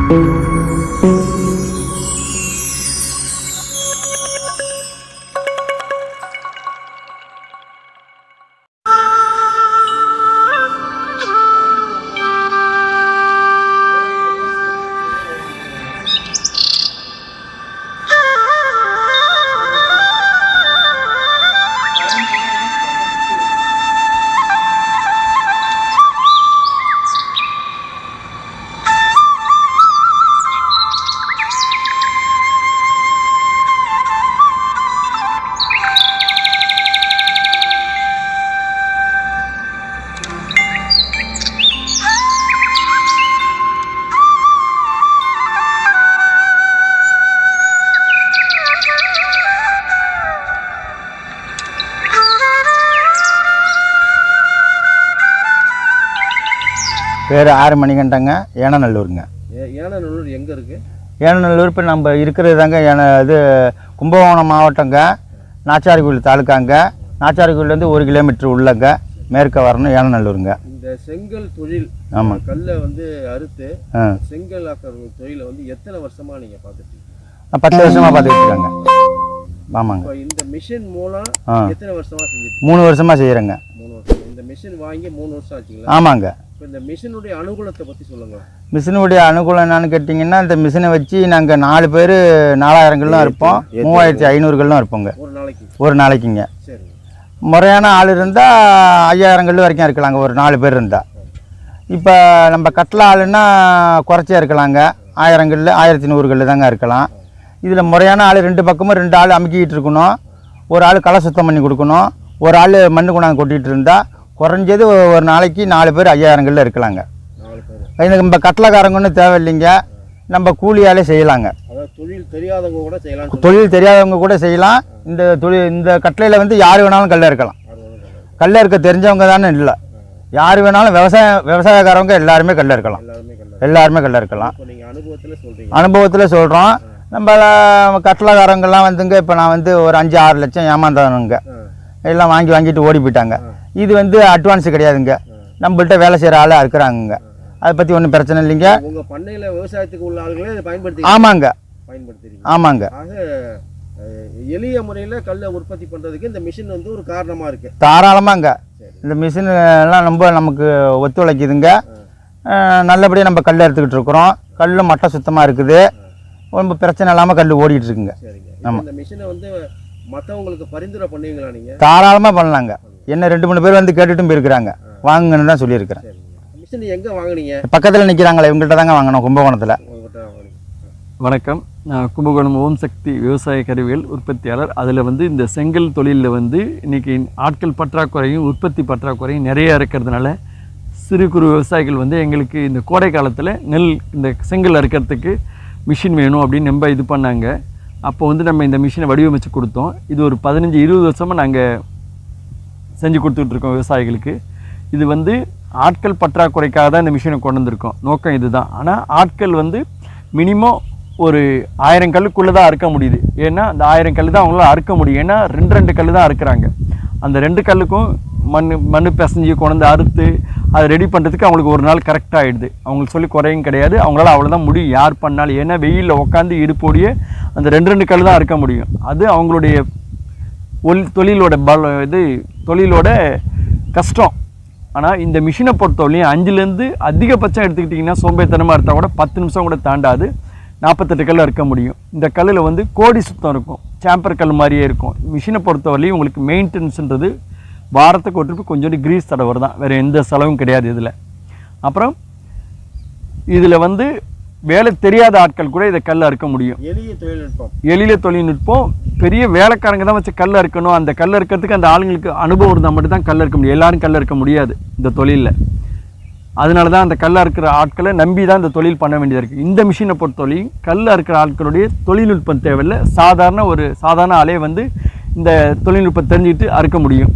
பேர் ஆர் மணிகண்டங்க, ஏனநல்லூருங்க. ஏனநல்லூர் எங்கே இருக்குது? ஏனநல்லூர் இப்போ நம்ம இருக்கிறது தாங்க இது கும்பகோணம் மாவட்டங்க, நாச்சாரிகோயில் தாலுக்காங்க. நாச்சாரிகோயிலேருந்து 1 கிலோமீட்டர் உள்ளங்க, மேற்க வரணும் ஏனநல்லூருங்க. இந்த செங்கல் தொழில், ஆமாம், கல்லை அறுத்து செங்கல் ஆக்கிற தொழிலை எத்தனை வருஷமாக நீங்கள் பார்த்துட்டு? 10 வருஷமாக பார்த்துட்டு இருக்காங்க. ஆமாங்க. இந்த மிஷின் மூலம் எத்தனை வருஷமாக செஞ்சுட்டு? 3 வருஷமாக செய்கிறேங்க. 3 வருஷம். இந்த மிஷின் வாங்கி 3 வருஷம் ஆச்சுங்களா? ஆமாங்க. இப்போ இந்த மிஷினுடைய அனுகூலத்தை பற்றி சொல்லுங்கள். மிஷினுடைய அனுகூலம் என்னன்னு கேட்டிங்கன்னா, இந்த மிஷினை வச்சு நாங்கள் 4 பேர் 4000 இருப்போம், 3500 இருப்போங்க ஒரு நாளைக்குங்க. சரி. முறையான ஆள் இருந்தால் 5000 வரைக்கும் இருக்கலாங்க, ஒரு 4 பேர் இருந்தால். இப்போ நம்ம கட்டில் ஆளுன்னா குறைச்சியா இருக்கலாங்க, 1000 1100 தாங்க இருக்கலாம். இதில் முறையான ஆள் 2 பக்கமும் 2 ஆள் அமுக்கிட்டு இருக்கணும். ஒரு ஆள் களை சுத்தம் பண்ணி கொடுக்கணும், ஒரு ஆள் மண்ணு கொண்டாந்து கொட்டிகிட்டு இருந்தால் குறைஞ்சது ஒரு நாளைக்கு 4 பேர் 5000 இருக்கலாங்க. எனக்கு நம்ம கட்டளைக்காரங்கன்னு தேவையில்லைங்க, நம்ம கூலியாலே செய்யலாங்க. தொழில் தெரியாதவங்க கூட செய்யலாம். தொழில் தெரியாதவங்க கூட செய்யலாம். இந்த கட்டளையில் யார் வேணாலும் கல்ல இருக்கலாம். கல்ல இருக்க தெரிஞ்சவங்க தானே இல்லை, யார் வேணாலும் விவசாயக்காரவங்க எல்லாருமே கல்ல இருக்கலாம். எல்லாருமே கல்ல இருக்கலாம். அனுபவத்தில் சொல்கிறோம். நம்ம கட்டளைக்காரங்கெல்லாம் இப்போ நான் ஒரு 5-6 லட்சம் ஏமாந்தானுங்க, எல்லாம் வாங்கிட்டு ஓடி போயிட்டாங்க. இது அட்வான்ஸ் கிடையாதுங்க, நம்மள்கிட்ட வேலை செய்கிற ஆளாக இருக்கிறாங்க. அதை பற்றி ஒன்றும் பிரச்சனை இல்லைங்க. உங்கள் பண்ணையில் விவசாயத்துக்கு உள்ள ஆளுங்களே இதை பயன்படுத்தி? ஆமாங்க, பயன்படுத்துறீங்க. ஆமாங்க. ஆக எளிய முறையில் கல்லை உற்பத்தி பண்ணுறதுக்கு இந்த மிஷின் ஒரு காரணமாக இருக்குது. தாராளமாங்க. இந்த மிஷின் எல்லாம் நமக்கு ஒத்துழைக்குதுங்க. நல்லபடியாக நம்ம கல் எடுத்துக்கிட்டு இருக்கிறோம். கல் மட்டை சுத்தமாக இருக்குது, ரொம்ப பிரச்சனை இல்லாமல் கல் ஓடிட்டு இருக்குங்க. ஆமாம். இந்த மிஷினை மற்றவங்களுக்கு பரிந்துரை பண்ணுவீங்களா நீங்கள்? தாராளமாக பண்ணலாங்க. என்ன 2-3 பேர் கேட்டுட்டும் போயிருக்கிறாங்க, வாங்குங்கன்னு தான் சொல்லியிருக்கிறேன். மிஷின் எங்கே வாங்கினீங்க? பக்கத்தில் நிற்கிறாங்களே, இவங்கள்ட்ட தாங்க வாங்கினோம், கும்பகோணத்தில். வணக்கம், நான் கும்பகோணம் ஓம் சக்தி விவசாய கருவிகள் உற்பத்தியாளர். அதில் இந்த செங்கல் தொழிலில் இன்றைக்கி ஆட்கள் பற்றாக்குறையும் உற்பத்தி பற்றாக்குறையும் நிறையா இருக்கிறதுனால சிறு குறு விவசாயிகள் எங்களுக்கு இந்த கோடை காலத்தில் இந்த செங்கல் அறுக்கிறதுக்கு மிஷின் வேணும் அப்படின்னு ரொம்ப இது பண்ணாங்க. அப்போ நம்ம இந்த மிஷினை வடிவமைச்சு கொடுத்தோம். இது ஒரு 15-20 வருஷமாக நாங்கள் செஞ்சு கொடுத்துட்ருக்கோம் விவசாயிகளுக்கு. இது ஆட்கள் பற்றாக்குறைக்காக தான் இந்த மிஷினை கொண்டு வந்திருக்கோம். நோக்கம் இது தான். ஆனால் ஆட்கள் மினிமம் ஒரு 1000 கல்லுக்குள்ளே தான் அறுக்க முடியுது. ஏன்னா அந்த 1000 கல் தான் அவங்களால அறுக்க முடியும். ஏன்னா 2 கல் தான் அறுக்கிறாங்க. அந்த 2 கல்லுக்கும் மண் பிசைஞ்சு கொண்டு அறுத்து அதை ரெடி பண்ணுறதுக்கு அவங்களுக்கு ஒரு நாள் கரெக்டாக ஆகிடுது. அவங்களுக்கு சொல்லி குறையும் கிடையாது, அவங்களால அவ்வளோதான் முடியும் யார் பண்ணாலும். ஏன்னா வெயிலில் உட்காந்து இடுப்போடைய அந்த 2 கல் தான் அறுக்க முடியும். அது அவங்களுடைய தொழிலோட தொழிலோட கஷ்டம். ஆனால் இந்த மிஷினை பொறுத்தவரையும் 5லேருந்து அதிகபட்சம் எடுத்துக்கிட்டிங்கன்னா சோம்பேத்தனமாக இருந்தால் கூட 10 நிமிஷம் கூட தாண்டாது 48 கல் அறுக்க முடியும். இந்த கல்லில் கோடி சுத்தம் இருக்கும், சாம்பர் கல் மாதிரியே இருக்கும். மிஷினை பொறுத்தவரையும் உங்களுக்கு மெயின்டெனன்ஸுன்றது வாரத்துக்கு ஒரு ட்ரிப்பு கொஞ்சோண்டு கிரீஸ் தடவை தான், வேறு எந்த செலவும் கிடையாது இதில். அப்புறம் இதில் வேலை தெரியாத ஆட்கள் கூட இதை கல் அறுக்க முடியும். எளிய தொழில்நுட்பம். பெரிய வேலைக்காரங்க தான் வச்சு கல் அறுக்கணும். அந்த கல் அறுக்கிறதுக்கு அந்த ஆளுங்களுக்கு அனுபவம் இருந்தால் மட்டும் தான் கல் அறுக்க முடியும். எல்லாரும் கல் அறுக்க முடியாது இந்த தொழிலில். அதனால தான் அந்த கல் அறுக்கிற ஆட்களை நம்பி தான் இந்த தொழில் பண்ண வேண்டியதாக இருக்குது. இந்த மிஷினை பொறுத்தவரையும் கல் அறுக்கிற ஆட்களுடைய தொழில்நுட்பம் தேவையில்லை. சாதாரண ஆளே இந்த தொழில்நுட்பம் தெரிஞ்சுக்கிட்டு அறுக்க முடியும்.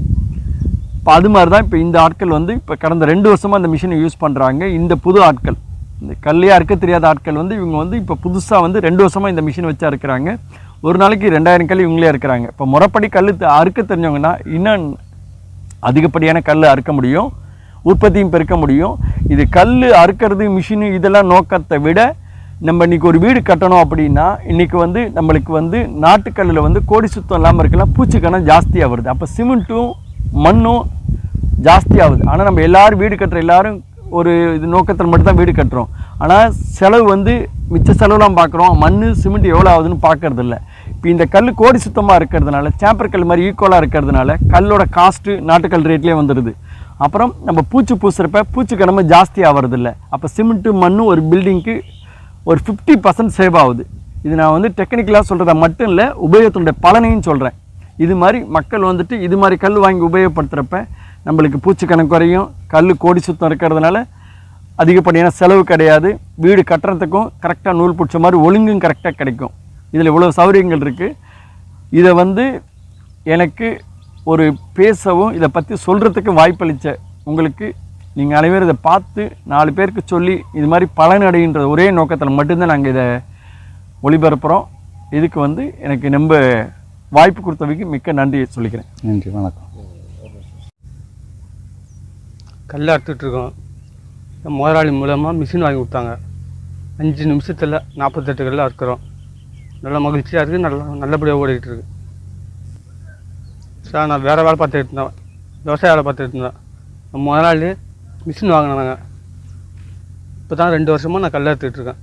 இப்போ அது மாதிரி தான் இப்போ இந்த ஆட்கள் இப்போ கடந்த 2 வருஷமாக அந்த மிஷினை யூஸ் பண்ணுறாங்க. இந்த புது ஆட்கள், இந்த கல்லையாக அறுக்க தெரியாத ஆட்கள் இவங்க இப்போ புதுசாக 2 வருஷமாக இந்த மிஷினை வச்சு அறுக்கிறாங்க. ஒரு நாளைக்கு 2000 கல் இவங்களே அறுக்கிறாங்க. இப்போ முறைப்படி கல் அறுக்க தெரிஞ்சவங்கன்னா இன்னும் அதிகப்படியான கல் அறுக்க முடியும், உற்பத்தியும் பெருக்க முடியும். இது கல் அறுக்கிறது மிஷினு இதெல்லாம் நோக்கத்தை விட நம்ம இன்றைக்கி ஒரு வீடு கட்டணும் அப்படின்னா இன்றைக்கி வந்து நம்மளுக்கு வந்து நாட்டுக்கல்லில் வந்து கோடி சுத்தம் இல்லாமல் இருக்கலாம், பூச்சிக்கணம் ஜாஸ்தியாக வருது. அப்போ சிமெண்ட்டும் மண்ணும் ஜாஸ்தி ஆகுது. ஆனால் நம்ம எல்லோரும் வீடு கட்டுற எல்லோரும் ஒரு இது நோக்கத்தில் மட்டும்தான் வீடு கட்டுறோம். ஆனால் செலவு வந்து மிச்ச செலவுலாம் பார்க்குறோம், மண் சிமெண்ட் எவ்வளோ ஆகுதுன்னு பார்க்கறது இல்லை. இப்போ இந்த கல் கோடி சுத்தமாக இருக்கிறதுனால, சாம்பர் கல் மாதிரி ஈக்குவலாக இருக்கிறதுனால கல்லோட காஸ்ட்டு நாட்டுக்கல் ரேட்லேயே வந்துடுது. அப்புறம் நம்ம பூச்சி பூசுகிறப்ப பூச்சிக்கிழமை ஜாஸ்தி ஆகிறதில்ல. அப்போ சிமெண்ட்டு மண்ணும் ஒரு பில்டிங்க்கு ஒரு 50% சேவ் ஆகுது. இது நான் வந்து டெக்னிக்கலாக சொல்கிறத மட்டும் இல்லை, உபயோகத்தினுடைய பலனையும் சொல்கிறேன். இது மாதிரி மக்கள் வந்துட்டு இது மாதிரி கல் வாங்கி உபயோகப்படுத்துகிறப்ப நம்மளுக்கு பூச்சிக்கணக்கு குறையும், கல் கோடி சுத்தம் இருக்கிறதுனால அதிகப்படியான செலவு கிடையாது, வீடு கட்டுறதுக்கும் கரெக்டாக நூல் பிடிச்ச மாதிரி ஒழுங்கும் கரெக்டாக கிடைக்கும். இதில் இவ்வளோ சௌகரியங்கள் இருக்குது. இதை வந்து எனக்கு ஒரு பேசவும் இதை பற்றி சொல்கிறதுக்கு வாய்ப்பளித்த உங்களுக்கு, நீங்கள் அனைவரும் இதை பார்த்து 4 பேருக்கு சொல்லி இது மாதிரி பலனடைகின்ற ஒரே நோக்கத்தில் மட்டும்தான் நாங்கள் இதை ஒளிபரப்புகிறோம். இதுக்கு வந்து எனக்கு ரொம்ப வாய்ப்பு கொடுத்தவைக்கு மிக்க நன்றி சொல்லிக்கிறேன். நன்றி, வணக்கம். கல் அறுத்துட்ருக்கோம். முதலாளி மூலமாக மிஷின் வாங்கி கொடுத்தாங்க. 5 நிமிஷத்தில் 48 கல் அறுக்கிறோம். நல்ல மகிழ்ச்சியாக இருக்குது, நல்லபடியாக ஓடிக்கிட்டு இருக்கு. சார் நான் வேறு வேலை பார்த்துட்டு இருந்தேன், விவசாய வேலை பார்த்துட்டு இருந்தேன். முதலாளி மிஷின் வாங்கினாங்க. இப்போ தான் 2 வருஷமாக நான் கல் அறுத்துட்ருக்கேன்.